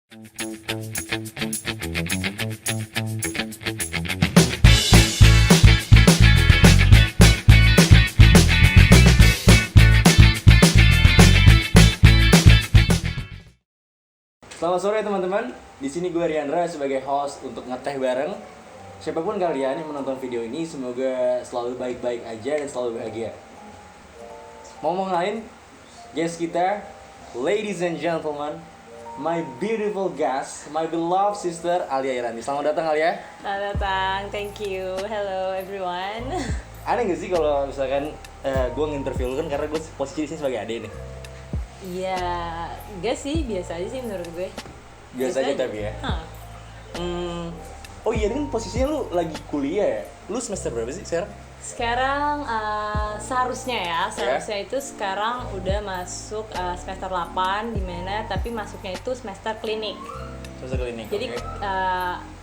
Selamat sore teman-teman. Di sini gue Riandra sebagai host untuk ngeteh bareng. Siapapun kalian yang menonton video ini, semoga selalu baik-baik aja dan selalu bahagia. Mau ngomongin guest kita, ladies and gentlemen, my beautiful guest, my beloved sister Alia Irani. Selamat datang Alia. Selamat datang, thank you. Hello everyone. Aneh gak sih kalau misalkan gue nginterview lu kan, karena gue posisi di sini sebagai ade nih. Iya, enggak sih, biasa aja sih menurut gue. Biasa aja tapi ya. Oh iya, kan posisinya lu lagi kuliah ya? Lu semester berapa sih sekarang? Sekarang seharusnya itu sekarang udah masuk semester 8 dimana tapi masuknya itu semester klinik. Semester klinik. Jadi okay.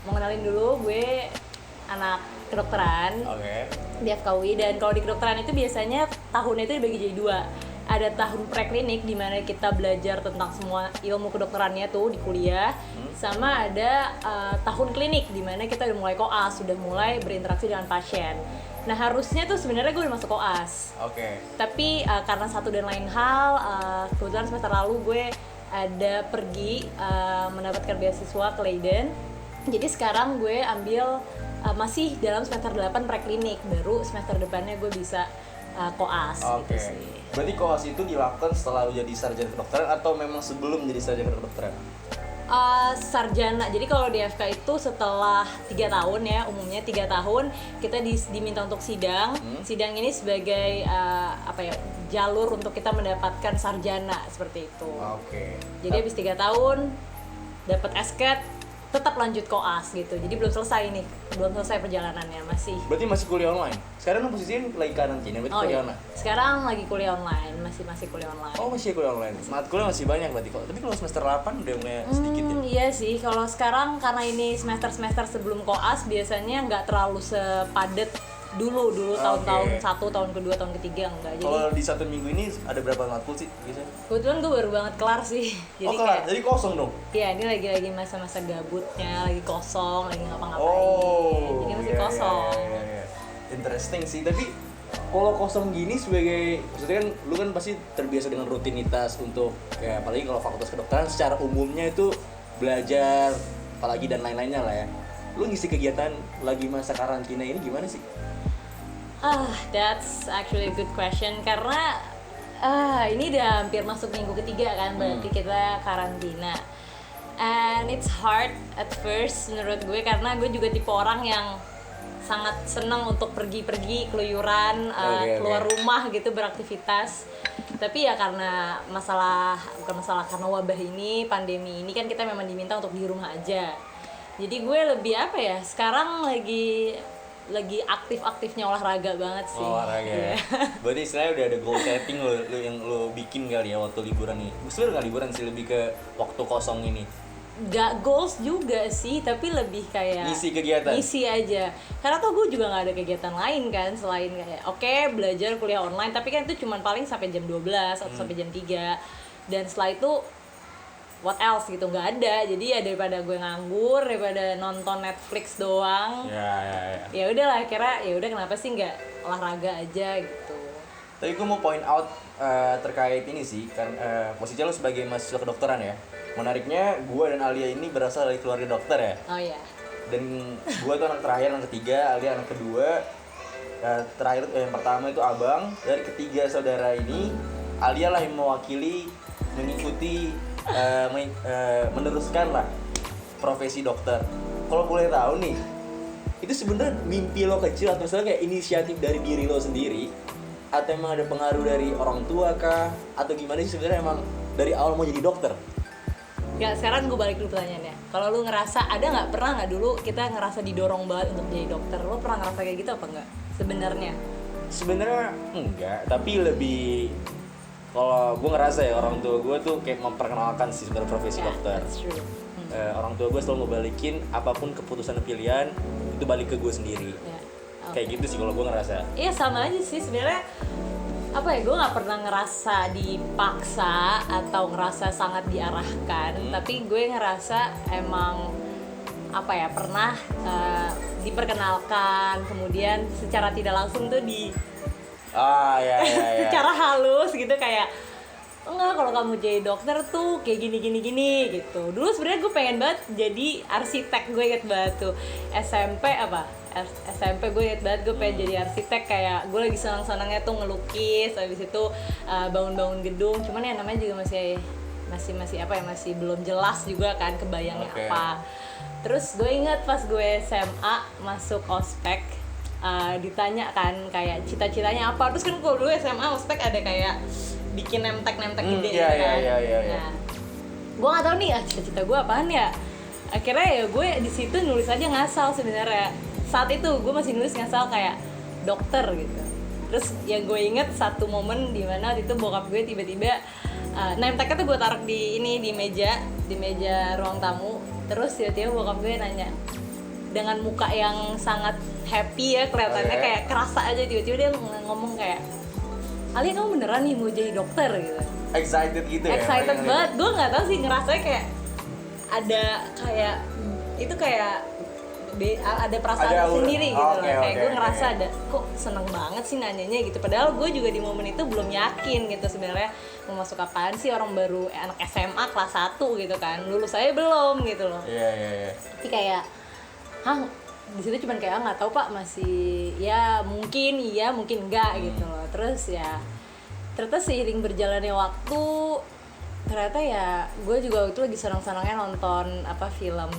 Mau kenalin dulu, gue anak kedokteran di FKUI, dan kalau di kedokteran itu biasanya tahunnya itu dibagi jadi dua. Ada tahun preklinik di mana kita belajar tentang semua ilmu kedokterannya tuh di kuliah, sama ada tahun klinik di mana kita udah mulai koas, sudah mulai berinteraksi dengan pasien. Nah, harusnya tuh sebenarnya gue udah masuk koas. Oke. Tapi karena satu dan lain hal, kebetulan semester lalu gue ada pergi mendapatkan beasiswa ke Leiden. Jadi sekarang gue ambil masih dalam semester 8 preklinik, baru semester depannya gue bisa koas. Oke. Gitu sih. Berarti koas itu dilakukan setelah lu jadi sarjana kedokteran atau memang sebelum menjadi sarjana kedokteran? Sarjana. Jadi kalau di FK itu setelah 3 tahun ya, umumnya 3 tahun kita diminta untuk sidang. Sidang ini sebagai jalur untuk kita mendapatkan sarjana seperti itu. Oke. Jadi habis 3 tahun dapat esket, tetap lanjut koas gitu. Jadi belum selesai perjalanannya, masih. Berarti masih kuliah online? Sekarang lu posisinya lagi karantina, berarti kuliah online? Sekarang lagi kuliah online, masih kuliah online. Oh, masih kuliah online. Matkulnya masih banyak berarti kok. Tapi kalau semester 8 udah mulai sedikit ya? Iya sih, kalau sekarang karena ini semester-semester sebelum koas biasanya nggak terlalu sepadet dulu tahun-tahun 1, tahun kedua, tahun ketiga enggak. Jadi kalau di satu minggu ini ada berapa matkul sih biasanya? kebetulan gue baru banget kelar sih. Jadi kelar? Jadi kosong dong? Iya, ini lagi masa-masa gabutnya, lagi kosong, lagi ngapa-ngapain. Oh, jadi masih kosong. Iya. Interesting sih, tapi kalau kosong gini sebagai, maksudnya kan lu kan pasti terbiasa dengan rutinitas untuk ya, apalagi kalau fakultas kedokteran secara umumnya itu belajar apalagi dan lain-lainnya lah ya. Lu ngisi kegiatan lagi masa karantina ini gimana sih? That's actually a good question, karena ini udah hampir masuk minggu ketiga kan, berarti kita karantina. And it's hard at first menurut gue, karena gue juga tipe orang yang sangat senang untuk pergi-pergi, keluyuran, keluar rumah gitu, beraktivitas. Tapi ya karena karena wabah ini, pandemi ini kan kita memang diminta untuk di rumah aja. Jadi gue lebih sekarang lagi aktif-aktifnya olahraga banget sih. Olahraga. Yeah. Berarti istilahnya udah ada goal setting lo yang lo bikin kali ya waktu liburan nih. Sebenarnya nggak liburan sih, lebih ke waktu kosong ini. Gak goals juga sih, tapi lebih kayak ngisi kegiatan. Ngisi aja. Karena tuh gue juga gak ada kegiatan lain kan selain kayak belajar kuliah online, tapi kan itu cuma paling sampai jam 12 atau sampai jam 3. Dan setelah itu what else gitu, nggak ada. Jadi ya daripada gue nganggur, daripada nonton Netflix doang. Ya udahlah, udah kenapa sih nggak olahraga aja gitu. Tapi gue mau point out terkait ini sih, kan posisinya lo sebagai mahasiswa kedokteran ya. Menariknya gue dan Alia ini berasal dari keluarga dokter ya. Oh iya. Dan gue tuh anak terakhir, anak ketiga, Alia anak kedua. Terakhir yang pertama itu abang. Dari ketiga saudara ini, Alia lah yang mewakili, mengikuti, meneruskan lah profesi dokter. Kalau boleh tahu nih, itu sebenarnya mimpi lo kecil atau misalnya kayak inisiatif dari diri lo sendiri, atau emang ada pengaruh dari orang tua kah, atau gimana sih sebenarnya emang dari awal mau jadi dokter? Ya, sekarang gue balik dulu pertanyaannya. Kalau lu ngerasa, pernah nggak dulu kita ngerasa didorong banget untuk jadi dokter? Lu pernah ngerasa kayak gitu apa enggak? Sebenarnya enggak, tapi lebih kalau gue ngerasa ya orang tua gue tuh kayak memperkenalkan sih sebenarnya profesi dokter. That's true. Orang tua gue selalu ngebalikin apapun keputusan pilihan itu balik ke gue sendiri. Kayak gitu sih kalau gue ngerasa. Iya, sama aja sih sebenarnya. apa ya, gue nggak pernah ngerasa dipaksa atau ngerasa sangat diarahkan, tapi gue ngerasa emang apa ya, pernah diperkenalkan, kemudian secara tidak langsung tuh Ya. secara halus gitu, kayak enggak, kalau kamu jadi dokter tuh kayak gini gitu. Dulu sebenarnya gue pengen banget jadi arsitek, gue inget banget tuh SMP gue inget banget gue pengen jadi arsitek, kayak gue lagi senang-senangnya tuh ngelukis, habis itu bangun-bangun gedung, cuman ya namanya juga masih apa ya, masih belum jelas juga kan kebayangnya apa. Terus gue inget pas gue SMA masuk ospek, ditanya kan kayak cita-citanya apa, terus kan kalau dulu SMA ospek ada kayak bikin nemtek gede iya, kan. iya. Nah, gue nggak tahu nih cita-cita gue apaan ya. Akhirnya ya gue di situ nulis aja ngasal sebenarnya. Saat itu gue masih nulis ngasal kayak dokter gitu. Terus yang gue inget satu momen di mana itu bokap gue tiba-tiba nemteknya tuh gue taruh di meja ruang tamu. Terus tiba-tiba bokap gue nanya dengan muka yang sangat happy ya kelihatannya, kayak kerasa aja tiba-tiba dia ngomong kayak, "Alia, kamu beneran nih mau jadi dokter?" gitu. Excited gitu ya? Excited banget, gue nggak tahu sih, ngerasanya kayak ada kayak itu kayak ada perasaan ada sendiri gitu loh. Kayak gue ngerasa okay. ada, kok seneng banget sih nanyanya gitu. Padahal gue juga di momen itu belum yakin gitu sebenarnya mau masuk apaan sih, orang baru anak SMA kelas 1 gitu kan, lulus saya belum gitu loh. Iya. Tapi kayak, di situ cuman kayak nggak tahu Pak, masih ya mungkin iya mungkin enggak gitu loh. Terus ya ternyata seiring berjalannya waktu, ternyata ya gue juga waktu lagi senang-senangnya nonton film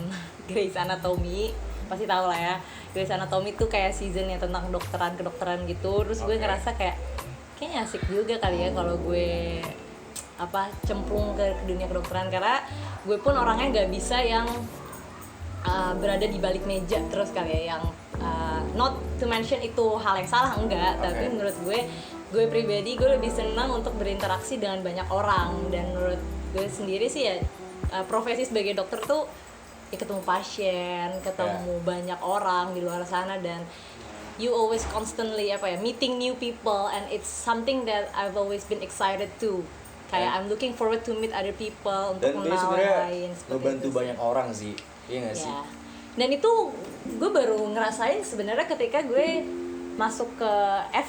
Grey's Anatomy, pasti tahu lah ya. Grey's Anatomy tuh kayak seasonnya tentang kedokteran gitu. Terus gue ngerasa kayaknya asik juga kali ya kalau gue cemplung ke dunia kedokteran, karena gue pun orangnya nggak bisa yang berada di balik meja terus kali ya, yang not to mention itu hal yang salah, enggak, tapi menurut gue pribadi gue lebih senang untuk berinteraksi dengan banyak orang. Dan menurut gue sendiri sih ya, profesi sebagai dokter tuh ya ketemu pasien, ketemu banyak orang di luar sana, dan you always constantly meeting new people, and it's something that I've always been excited to. Kayak I'm looking forward to meet other people, untuk kenal orang lain. Ngebantu banyak orang sih, iya nggak sih? Dan itu gue baru ngerasain sebenarnya ketika gue masuk ke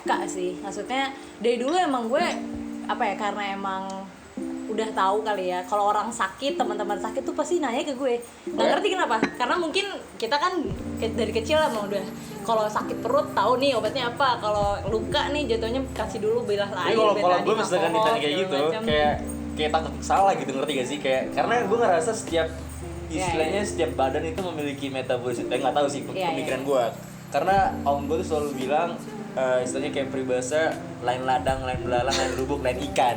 FK sih. Maksudnya dari dulu emang gue karena emang udah tahu kali ya, kalau orang sakit, teman-teman sakit tuh pasti nanya ke gue. Nggak ngerti kenapa, karena mungkin kita kan dari kecil emang udah, kalau sakit perut tahu nih obatnya apa, kalau luka nih jatuhnya kasih dulu belah air. Kalau gue misalkan ditanya kayak gitu, kayak takut salah gitu, ngerti gak sih? Kayak karena gue ngerasa setiap istilahnya setiap badan itu memiliki metabolisme. Nggak tahu sih pemikiran gue. Karena om gue tuh selalu bilang, istilahnya kayak peribahasa, lain ladang, lain belalang, lain lubuk, lain ikan.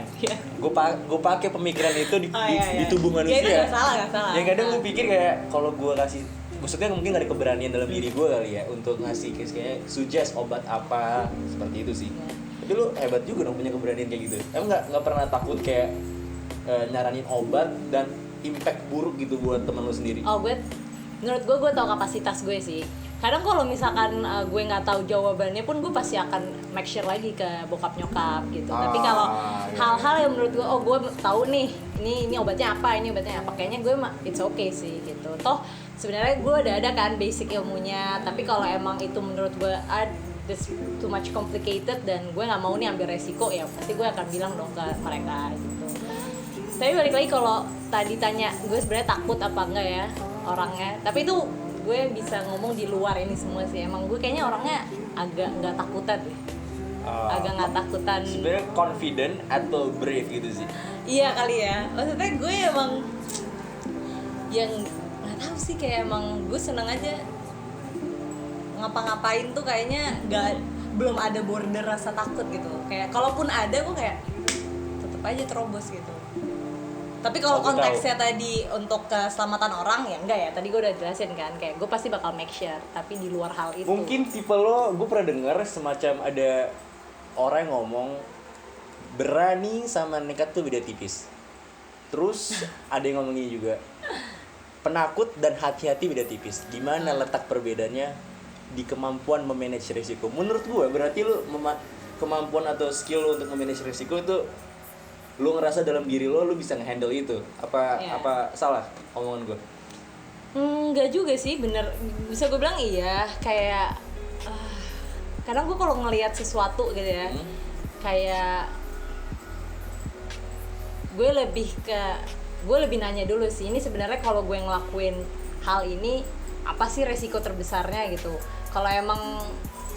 Gue pakai pemikiran itu di tubuh manusia. Ya itu nggak salah. Yang kadang gue pikir kayak kalau gue kasih, maksudnya mungkin gak ada keberanian dalam diri gue kali ya untuk ngasih kayak suggest obat apa seperti itu sih. Tapi lu hebat juga dong punya keberanian kayak gitu. Emang nggak pernah takut kayak nyaranin obat dan impact buruk gitu buat teman lu sendiri? Menurut gue tahu kapasitas gue sih. Kadang kalau misalkan gue nggak tahu jawabannya pun, gue pasti akan make sure lagi ke bokap nyokap gitu. Tapi kalau hal-hal yang menurut gue, gue tahu nih, ini obatnya apa, kayaknya gue it's okay sih gitu. Toh sebenarnya gue udah ada kan basic ilmunya, tapi kalau emang itu menurut gue this too much complicated dan gue nggak mau nih ambil resiko, ya pasti gue akan bilang dong ke mereka gitu. Tapi balik lagi, kalau tadi tanya gue sebenarnya takut apa enggak ya orangnya, tapi itu gue bisa ngomong di luar ini semua sih. Emang gue kayaknya orangnya agak nggak takutan deh. Agak nggak takutan. Sebenarnya confident atau brave gitu sih? Iya kali ya. Maksudnya gue emang yang nggak tahu sih, kayak emang gue seneng aja ngapa-ngapain tuh, kayaknya belum ada border rasa takut gitu. Kayak kalaupun ada, gue kayak tetep aja terobos gitu. Tapi kalau konteksnya tadi untuk keselamatan orang, ya enggak ya. Tadi gue udah jelasin kan, kayak gue pasti bakal make sure. Tapi di luar hal itu, mungkin tipe lo, gue pernah dengar semacam ada orang yang ngomong berani sama nekat tuh beda tipis. Terus ada yang ngomong gini juga, penakut dan hati-hati beda tipis. Gimana letak perbedaannya di kemampuan memanage risiko? Menurut gue berarti lo kemampuan atau skill lo untuk memanage risiko itu lo ngerasa dalam diri lo bisa ngehandle itu? Apa salah omongan gue? Enggak juga sih, bener. Bisa gue bilang iya, kayak kadang gue kalau ngelihat sesuatu gitu ya, kayak gue lebih nanya dulu sih, ini sebenarnya kalau gue ngelakuin hal ini apa sih resiko terbesarnya gitu. Kalau emang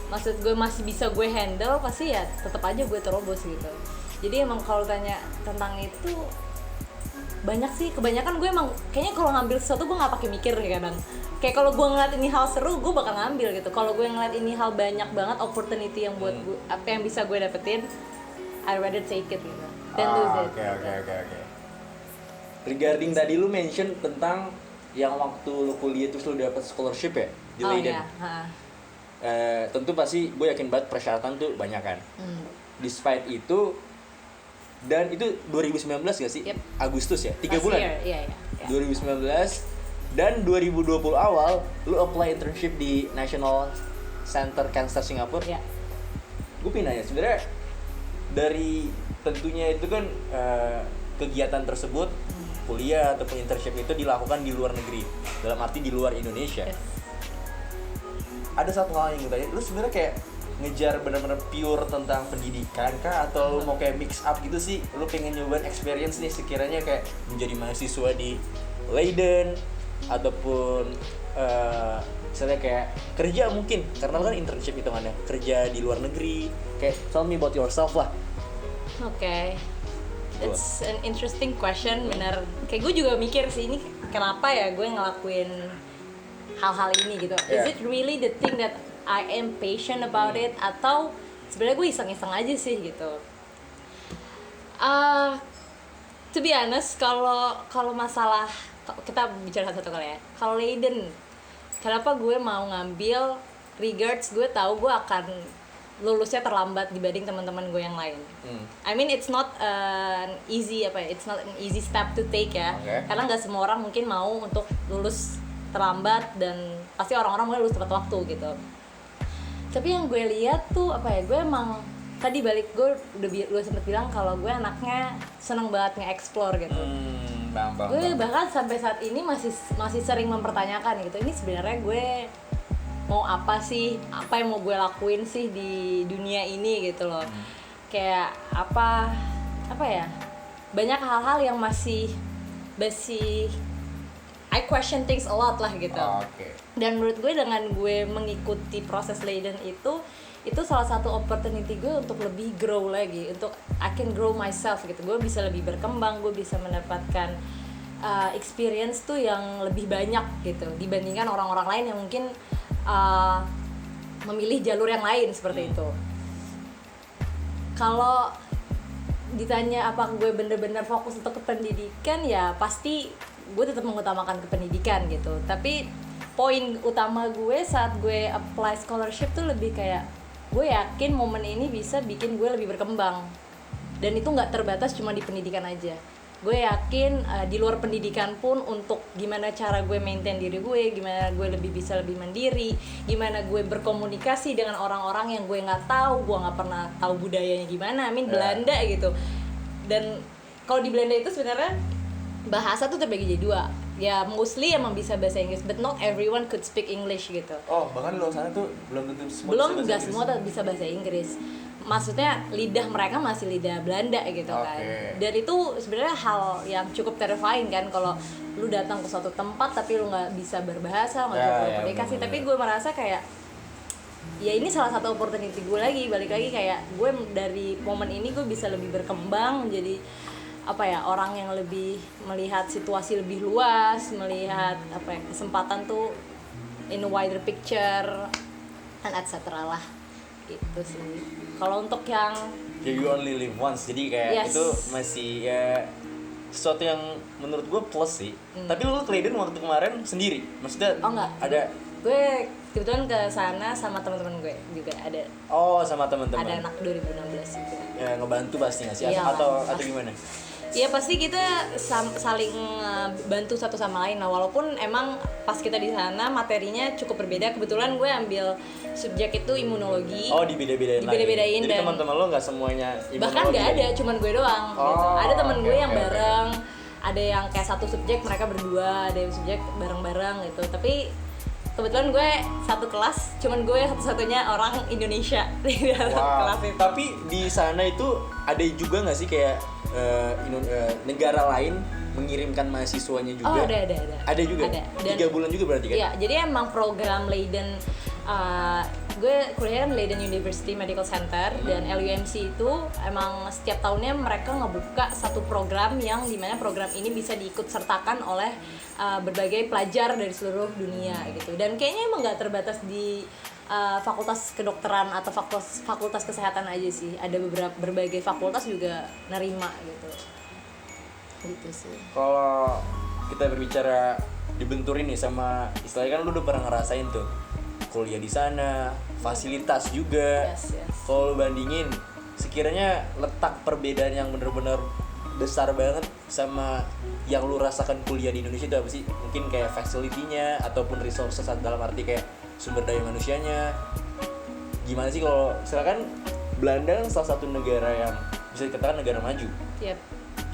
maksud gue masih bisa gue handle, pasti ya tetap aja gue terobos gitu. Jadi emang kalau tanya tentang itu banyak sih, kebanyakan gue emang kayaknya kalau ngambil sesuatu gue nggak pakai mikir nih kadang. Kayak kalau gue ngeliat ini hal seru, gue bakal ngambil gitu. Kalau gue ngeliat ini hal banyak banget opportunity yang buat gue, apa yang bisa gue dapetin, I rather take it gitu. Dan lose it. Oke. Regarding tadi lu mention tentang yang waktu lu kuliah terus lu dapat scholarship ya di Leiden. Iya. Tentu pasti gue yakin banget persyaratan tuh banyak kan. Despite itu, dan itu 2019 gak sih? Yep. Agustus ya? 3 Last bulan? Iya. 2019 dan 2020 awal lu apply internship di National Center Cancer Singapura. Iya. Gue pengen nanya sebenarnya dari tentunya itu kan kegiatan tersebut kuliah ataupun internship itu dilakukan di luar negeri, dalam arti di luar Indonesia. Yes. Ada satu hal yang gue tanya, lu sebenarnya kayak ngejar benar-benar pure tentang pendidikan kah, atau lu mau kayak mix up gitu sih? Lu pengen nyobain experience nih sekiranya kayak menjadi mahasiswa di Leiden ataupun misalnya kayak kerja mungkin, karena lu kan internship hitungannya kerja di luar negeri. Kayak tell me about yourself lah. Oke. It's an interesting question, benar. Kayak gue juga mikir sih, ini kenapa ya gue ngelakuin hal-hal ini gitu. Is it really the thing that I am patient about it, atau sebenarnya gue iseng-iseng aja sih gitu. To be honest, kalau masalah, kita bicara satu-satu kali ya. Kalau Leiden, kenapa gue mau ngambil, regards gue tahu gue akan lulusnya terlambat dibanding teman-teman gue yang lain. I mean it's not an easy it's not an easy step to take ya. Okay. Karena nggak semua orang mungkin mau untuk lulus terlambat, dan pasti orang-orang mau lulus tepat waktu gitu. Tapi yang gue lihat tuh gue emang tadi balik, gue udah sempet bilang kalau gue anaknya seneng banget nge-explore gitu. Gue bahkan sampai saat ini masih sering mempertanyakan gitu, ini sebenarnya gue mau apa sih, apa yang mau gue lakuin sih di dunia ini gitu loh. Kayak apa ya, banyak hal-hal yang masih I question things a lot lah gitu. Dan menurut gue dengan gue mengikuti proses Leiden itu salah satu opportunity gue untuk lebih grow lagi, untuk I can grow myself gitu. Gue bisa lebih berkembang, gue bisa mendapatkan experience tuh yang lebih banyak gitu dibandingkan orang-orang lain yang mungkin memilih jalur yang lain seperti itu. Kalau ditanya apa gue bener-bener fokus untuk ke pendidikan, ya pasti gue tetap mengutamakan ke pendidikan gitu. Tapi poin utama gue saat gue apply scholarship tuh lebih kayak gue yakin momen ini bisa bikin gue lebih berkembang, dan itu nggak terbatas cuma di pendidikan aja. Gue yakin di luar pendidikan pun, untuk gimana cara gue maintain diri gue, gimana gue bisa lebih mandiri, gimana gue berkomunikasi dengan orang-orang yang gue nggak tahu, gue nggak pernah tahu budayanya gimana, Belanda gitu. Dan kalau di Belanda itu sebenarnya bahasa tuh terbagi jadi dua. Ya mostly emang bisa bahasa Inggris, but not everyone could speak English gitu. Oh, bahkan di luar sana tuh belum tentu semua nggak semua bisa bahasa Inggris. Maksudnya lidah mereka masih lidah Belanda gitu kan. Dan itu sebenarnya hal yang cukup terrifying kan, kalau lu datang ke suatu tempat tapi lu nggak bisa berbahasa, nggak bisa komunikasi. Tapi gue merasa kayak ya ini salah satu opportunity gue lagi, balik lagi kayak gue dari momen ini gue bisa lebih berkembang menjadi orang yang lebih melihat situasi lebih luas, melihat kesempatan tuh in a wider picture, and etc lah gitu sih. Kalau untuk yang you only live once, jadi kayak itu masih ya sesuatu yang menurut gue plus sih. Tapi lu ke Leiden waktu kemarin sendiri, maksudnya enggak, ada gue kebetulan ke sana sama teman-teman gue juga ada. Oh, sama teman-teman. Ada anak 2016 juga. Ya ngebantu pasti nggak sih, atau gimana? Ya pasti kita saling bantu satu sama lain. Nah, walaupun emang pas kita di sana materinya cukup berbeda. Kebetulan gue ambil subjek itu imunologi. Oh, dibeda-bedain lagi. Jadi dan teman-teman lo nggak semuanya imunologi. bahkan nggak ada, cuman gue doang. Gitu. Ada temen gue yang bareng, ada yang kayak satu subjek mereka berdua, ada yang subjek bareng-bareng gitu. Tapi kebetulan gue satu kelas, cuman gue satu-satunya orang Indonesia di dalam kelas itu. Tapi di sana itu ada juga nggak sih kayak negara lain mengirimkan mahasiswanya juga? Oh, ada. Ada juga? Ada. 3 bulan juga berarti kan? Iya, jadi emang program Leiden, gue kuliah di Leiden University Medical Center, dan LUMC itu emang setiap tahunnya mereka ngebuka satu program yang dimana program ini bisa diikut sertakan oleh berbagai pelajar dari seluruh dunia gitu. Dan kayaknya emang nggak terbatas di fakultas kedokteran atau fakultas kesehatan aja sih, ada berbagai fakultas juga nerima gitu sih. Kalau kita berbicara dibenturin nih sama istilahnya, kan lu udah pernah ngerasain tuh kuliah di sana, fasilitas juga. Yes. Kalau lu bandingin, sekiranya letak perbedaan yang bener-bener besar banget sama yang lu rasakan kuliah di Indonesia itu apa sih? Mungkin kayak facility-nya ataupun resources dalam arti kayak sumber daya manusianya. Gimana sih kalau misalkan Belanda kan salah satu negara yang bisa dikatakan negara maju. Yep.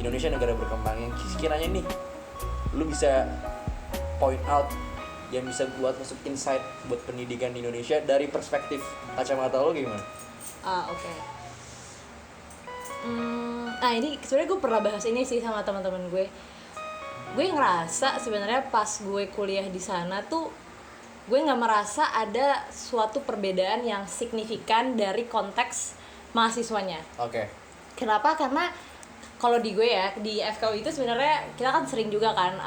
Indonesia negara berkembang, yang sekiranya nih lu bisa point out yang bisa buat masuk insight buat pendidikan di Indonesia dari perspektif kacamata lo gimana? Oke. Nah ini sebenarnya gue pernah bahas ini sih sama teman-teman gue. Gue ngerasa sebenarnya pas gue kuliah di sana tuh gue nggak merasa ada suatu perbedaan yang signifikan dari konteks mahasiswanya. Oke. Kenapa? Karena kalau di gue ya, di FKU itu sebenarnya kita kan sering juga kan,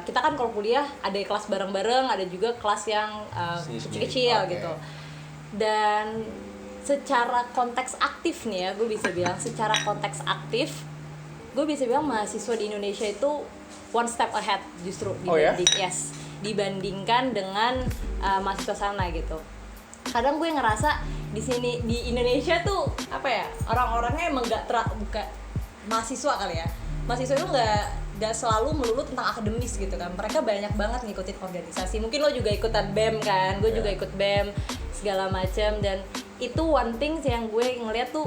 kita kan kalau kuliah ada kelas bareng-bareng, ada juga kelas yang kecil-kecil gitu. Dan secara konteks aktif nih ya, gue bisa bilang secara konteks aktif, gue bisa bilang mahasiswa di Indonesia itu one step ahead justru dibandingkan dengan mahasiswa sana gitu. Kadang gue ngerasa di sini di Indonesia tuh apa ya, orang-orangnya emang bukan mahasiswa kali ya, mahasiswa itu nggak selalu melulu tentang akademis gitu kan. Mereka banyak banget ngikutin organisasi. Mungkin lo juga ikutan BEM kan, gue juga ikut BEM segala macam, dan itu one thing yang gue ngeliat tuh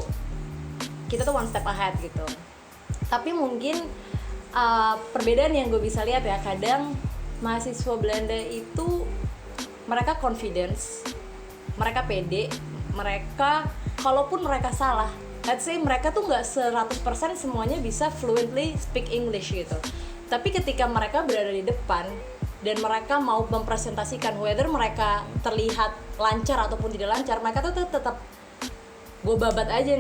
kita tuh one step ahead gitu. Tapi mungkin perbedaan yang gue bisa lihat ya, kadang mahasiswa Belanda itu mereka confidence, mereka pede, mereka kalaupun mereka salah, let's say mereka tuh nggak 100% semuanya bisa fluently speak English gitu. Tapi ketika mereka berada di depan dan mereka mau mempresentasikan, whether mereka terlihat lancar ataupun tidak lancar, mereka tuh tetap gue babat aja,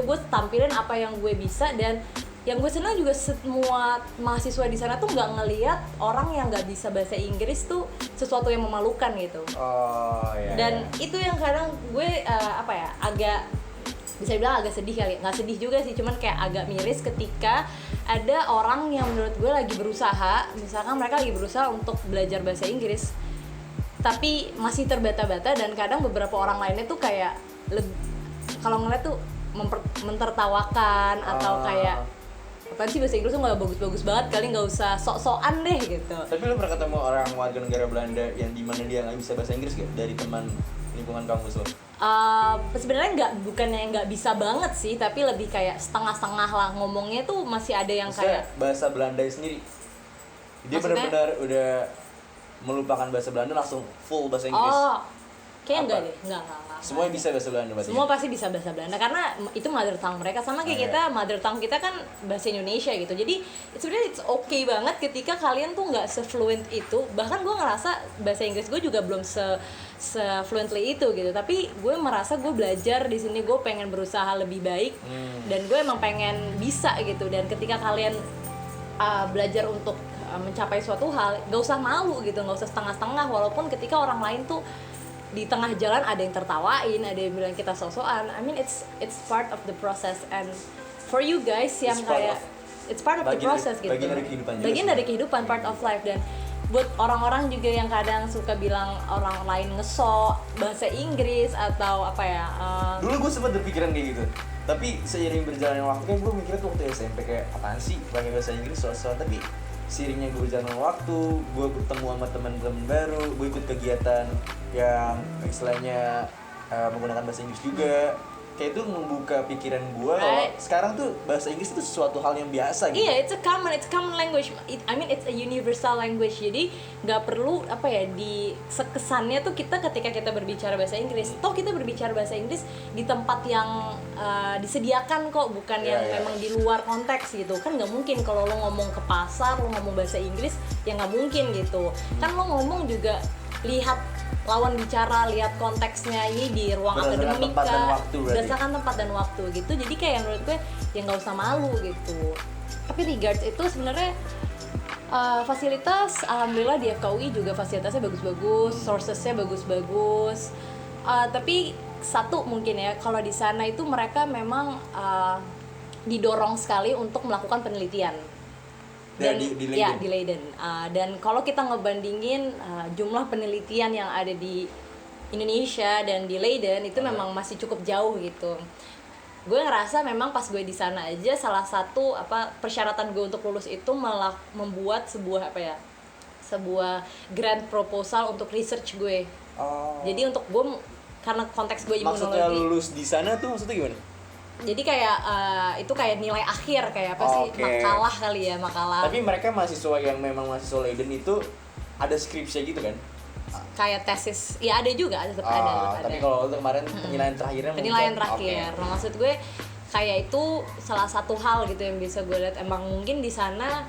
gue tampilin apa yang gue bisa. Dan yang gue senang juga semua mahasiswa di sana tuh nggak ngelihat orang yang nggak bisa bahasa Inggris tuh sesuatu yang memalukan gitu. Dan itu yang kadang gue agak bisa dibilang agak sedih kali, nggak sedih juga sih, cuman kayak agak miris ketika ada orang yang menurut gue lagi berusaha, misalkan mereka lagi berusaha untuk belajar bahasa Inggris tapi masih terbata-bata, dan kadang beberapa orang lainnya tuh kayak kalau ngeliat tuh mentertawakan atau kayak apaan sih bahasa Inggris tuh nggak bagus-bagus banget kali, nggak usah sok-sokan deh gitu. Tapi lo pernah ketemu orang warga negara Belanda yang dimana dia nggak bisa bahasa Inggris gak dari teman lingkungan kampus lo? Sebenarnya bukannya nggak bisa banget sih, tapi lebih kayak setengah-setengah lah ngomongnya tuh, masih ada yang maksudnya kayak bahasa Belanda sendiri dia benar-benar udah melupakan bahasa Belanda langsung full bahasa Inggris. Kayaknya enggak. Semuanya bisa bahasa Belanda berarti? Semua pasti bisa bahasa Belanda karena itu mother tongue mereka, sama kayak kita, mother tongue kita kan bahasa Indonesia gitu. Jadi sebenarnya it's okay banget ketika kalian tuh nggak se-fluent itu. Bahkan gue ngerasa bahasa Inggris gue juga belum se-fluently itu gitu. Tapi gue merasa gue belajar di sini, gue pengen berusaha lebih baik dan gue emang pengen bisa gitu. Dan ketika kalian belajar untuk mencapai suatu hal, gak usah malu gitu, gak usah setengah-setengah. Walaupun ketika orang lain tuh di tengah jalan ada yang tertawain, ada yang bilang kita sok-sokan. I mean it's part of the process, and for you guys yang it's part of the process gitu. Bagian dari kehidupan, part of life. Dan buat orang-orang juga yang kadang suka bilang orang lain ngesok bahasa Inggris atau apa ya. Dulu gue sempat berpikiran kayak gitu. Tapi seiring berjalannya waktu kan gue mikirnya tuh waktu SMP kayak apaan sih pakai bahasa Inggris soal tapi seiringnya gue berjalan waktu, gue bertemu sama teman-teman baru, gue ikut kegiatan yang istilahnya menggunakan bahasa Inggris juga, kayak itu membuka pikiran gue kalau sekarang tuh bahasa Inggris itu sesuatu hal yang biasa gitu. Iya, it's a common language. I mean it's a universal language. Jadi nggak perlu apa ya di kesannya tuh kita ketika kita berbicara bahasa Inggris, toh kita berbicara bahasa Inggris di tempat yang disediakan kok, bukan yang memang di luar konteks gitu. Kan nggak mungkin kalau lo ngomong ke pasar lo ngomong bahasa Inggris, ya nggak mungkin gitu. Kan lo ngomong juga lihat lawan bicara, lihat konteksnya ini di ruang akademika, berdasarkan tempat dan waktu gitu. Jadi kayak menurut gue ya nggak usah malu gitu. Tapi regards itu sebenarnya fasilitas, alhamdulillah di FKUI juga fasilitasnya bagus-bagus, sourcesnya bagus-bagus. Tapi satu mungkin ya, kalau di sana itu mereka memang didorong sekali untuk melakukan penelitian. Dan di Leiden. di Leiden. Dan kalau kita ngebandingin jumlah penelitian yang ada di Indonesia dan di Leiden itu memang masih cukup jauh gitu. Gue ngerasa memang pas gue di sana aja salah satu persyaratan gue untuk lulus itu malah membuat sebuah sebuah grant proposal untuk research gue. Jadi untuk gue karena konteks gue imunologi. Maksudnya lulus di sana tuh maksudnya gimana? Jadi kayak itu kayak nilai akhir kayak apa sih, makalah kali ya, makalah. Tapi mereka mahasiswa yang memang mahasiswa Leiden itu ada skripsi gitu kan? Kayak tesis, ya ada juga, ada. Tapi kalau untuk kemarin penilaian terakhirnya penilaian terakhir. Nah, maksud gue kayak itu salah satu hal gitu yang bisa gue lihat, emang mungkin di sana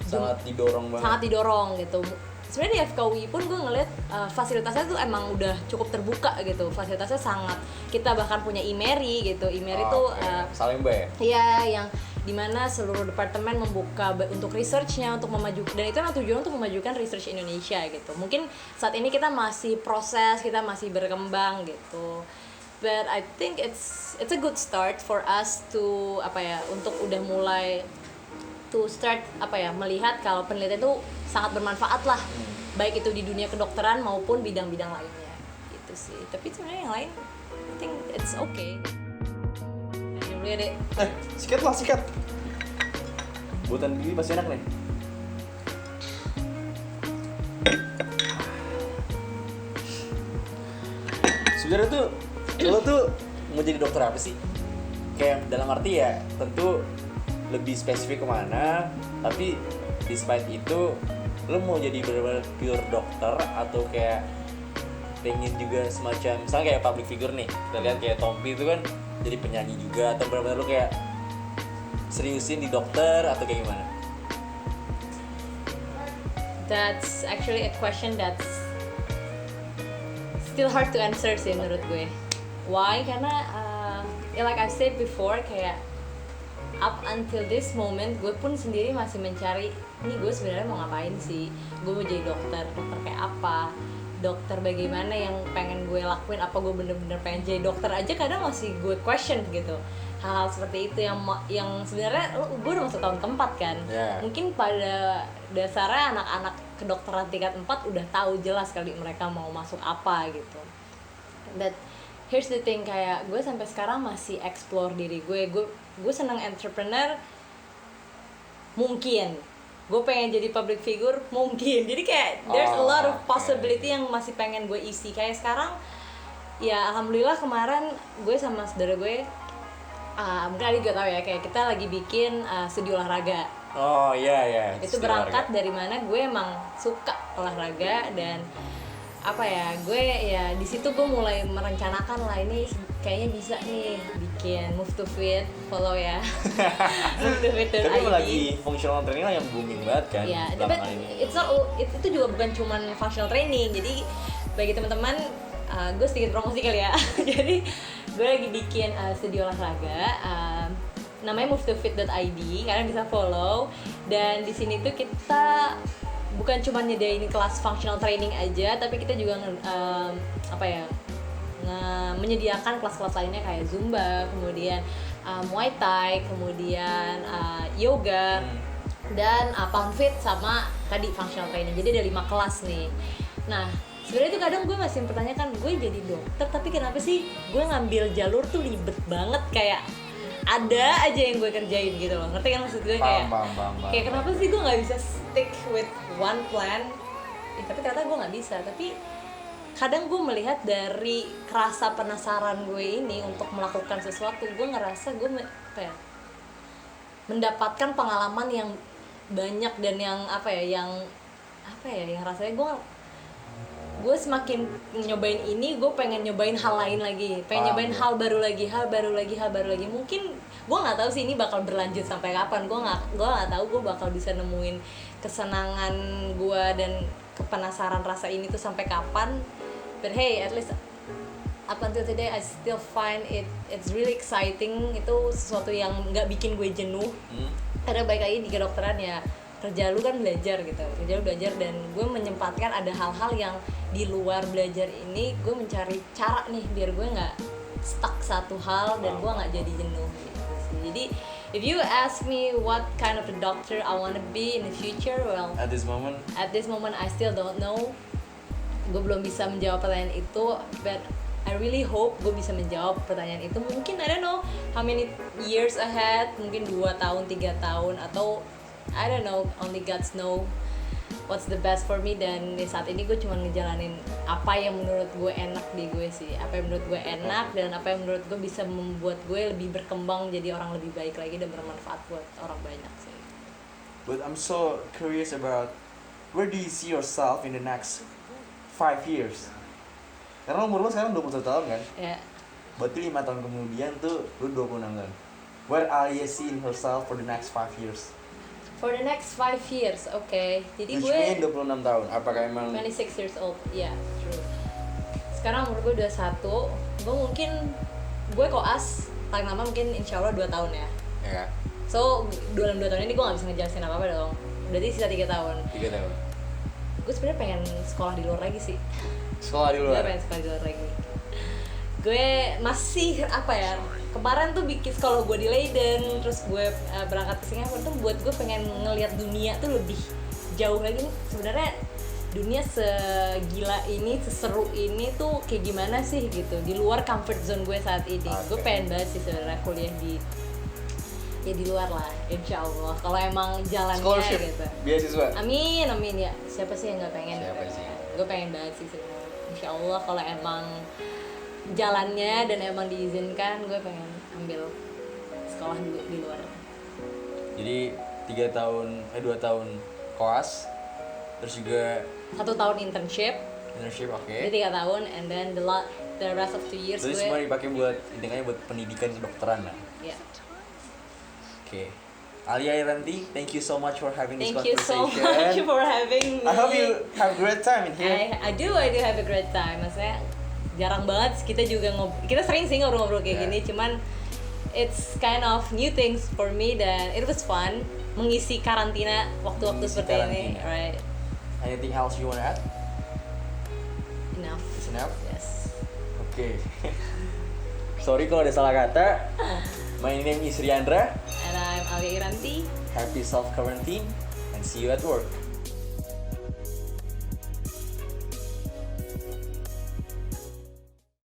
sangat didorong banget. Sangat didorong gitu. Sebenarnya di FKUI pun gue ngeliat fasilitasnya tuh emang udah cukup terbuka gitu. Fasilitasnya sangat, kita bahkan punya IMERI gitu. IMERI tuh Salemba ya? Iya, yang dimana seluruh departemen membuka untuk researchnya, untuk memajukan, dan itu memang tujuan untuk memajukan research Indonesia gitu. Mungkin saat ini kita masih proses, kita masih berkembang gitu. But I think it's a good start for us to untuk udah mulai to start melihat kalau penelitian itu sangat bermanfaat lah, baik itu di dunia kedokteran maupun bidang-bidang lainnya gitu sih. Tapi sebenarnya yang lain I think it's okay. Ya deh. Sikat. Buatan gini pasti enak nih. Sebenarnya tuh lo tuh mau jadi dokter apa sih? Kayak dalam arti ya tentu lebih spesifik kemana, tapi despite itu lo mau jadi benar-benar pure dokter atau kayak pengen juga semacam misalnya kayak public figure nih, kita lihat kayak Tompi itu kan jadi penyanyi juga, atau benar-benar lo kayak seriusin di dokter atau kayak gimana? That's actually a question that's still hard to answer sih menurut gue. Why? Karena like I said before, kayak up until this moment gue pun sendiri masih mencari ini gue sebenarnya mau ngapain sih. Gue mau jadi dokter kayak apa, dokter bagaimana yang pengen gue lakuin, apa gue bener-bener pengen jadi dokter aja kadang masih gue question gitu. Hal-hal seperti itu yang sebenarnya gue udah masuk tahun keempat kan. Mungkin pada dasarnya anak-anak kedokteran tingkat 4 udah tahu jelas kali mereka mau masuk apa gitu. But here's the thing, kayak gue sampai sekarang masih explore diri gue seneng entrepreneur mungkin, gue pengen jadi public figure mungkin, jadi kayak there's a lot of possibility yang masih pengen gue isi. Kayak sekarang ya alhamdulillah kemarin gue sama saudara gue mungkin Adi juga tahu ya, kayak kita lagi bikin studi olahraga. Iya. Itu berangkat dari mana gue emang suka olahraga, dan gue ya di situ gue mulai merencanakan lah, ini kayaknya bisa nih bikin Move to Fit, follow ya. Move to Fit. Tapi lagi functional training lah yang booming banget kan. Iya, tapi itu juga bukan cuman functional training. Jadi bagi teman-teman, gue sedikit promosi kali ya. Jadi gue lagi bikin studi olahraga, namanya movetofit.id, kalian bisa follow. Dan di sini tuh kita bukan cuma nyediain kelas functional training aja, tapi kita juga menyediakan kelas-kelas lainnya kayak Zumba, kemudian Muay Thai, kemudian yoga, dan Pound Fit sama tadi functional training. Jadi ada 5 kelas nih. Nah, sebenarnya tuh kadang gue masih mempertanyakan, gue jadi dokter tapi kenapa sih gue ngambil jalur tuh ribet banget, kayak ada aja yang gue kerjain gitu loh, ngerti kan maksud gue? Kayak kayak kenapa sih gue nggak bisa stick with one plan? Tapi ternyata gue nggak bisa. Tapi kadang gue melihat dari rasa penasaran gue ini untuk melakukan sesuatu, gue ngerasa gue mendapatkan pengalaman yang banyak dan yang yang rasanya gue semakin nyobain ini, gue pengen nyobain hal lain lagi, pengen nyobain hal baru lagi. Mungkin gue nggak tahu sih ini bakal berlanjut sampai kapan. Gue nggak tahu gue bakal bisa nemuin kesenangan gue dan kepenasaran rasa ini tuh sampai kapan. But hey, at least up until today I still find it's really exciting. Itu sesuatu yang nggak bikin gue jenuh. Karena baik lagi di kedokteran ya, kerja lu kan belajar gitu, dan gue menyempatkan ada hal-hal yang di luar belajar ini, gue mencari cara nih biar gue nggak stuck satu hal dan gue nggak jadi jenuh gitu sih. Jadi if you ask me what kind of a doctor I wanna be in the future, well at this moment I still don't know. Gue belum bisa menjawab pertanyaan itu, but I really hope gue bisa menjawab pertanyaan itu. Mungkin I don't know how many years ahead, mungkin 2 tahun, 3 tahun, atau I don't know, only God know what's the best for me. Dan di saat ini gue cuma ngejalanin apa yang menurut gue enak di gue sih, apa yang menurut gue enak dan apa yang menurut gue bisa membuat gue lebih berkembang jadi orang lebih baik lagi dan bermanfaat buat orang banyak sih. But I'm so curious about where do you see yourself in the next 5 years? Karena umur lu sekarang 21 tahun kan? Ya. Berarti 5 tahun kemudian tuh lu 26 tahun. Where Alia seeing herself for the next 5 years? For the next 5 years, okay. Jadi Which gue mean 26 tahun. Apakah emang 26 years old, yeah, true. Sekarang umur gue 21, gue koas paling lama mungkin insya Allah 2 tahun ya. ya? So, dalam 2 tahun ini gue gak bisa ngejelasin apa-apa dong. Berarti sisa 3 tahun. 3 tahun. Gue sebenarnya pengen sekolah di luar lagi sih. Sekolah di luar. Gue pengen sekolah di luar lagi. Gue masih kemarin tuh bikin sekolah gue di Leiden, terus gue berangkat ke Singapura tuh buat gue pengen ngelihat dunia tuh lebih jauh lagi. Sebenarnya dunia segila ini, seseru ini tuh kayak gimana sih gitu, di luar comfort zone gue saat ini. Gue pengen banget sih sebenarnya kuliah di luar lah, insya Allah. Kalau emang jalannya Scholarship, gitu. beasiswa. Amin ya. Siapa sih yang nggak pengen? Siapa sih? Gue pengen banget sih sebenarnya. Insya Allah kalau emang jalannya dan emang diizinkan, gue pengen ambil sekolah di luar. Jadi 2 tahun koas, terus juga 1 tahun internship, oke. jadi 3 tahun, and then the rest of 2 years Terus gue. semua dipakai buat intinya buat pendidikan kedokteran lah. Yeah. Oke. Alia Irianti, thank you so much for having this Thank you so conversation. much for having me. I hope you have a great time in here. I do have a great time. Maksudnya jarang banget kita juga kita sering sih ngobrol-ngobrol kayak gini, cuman it's kind of new things for me dan it was fun mengisi karantina waktu-waktu seperti ini, right? Anything else you want to add? Enough. Is enough? Yes. Oke. Sorry kalau ada salah kata. My name is Riandra. And I'm Alia Irianti. Happy self quarantine and see you at work.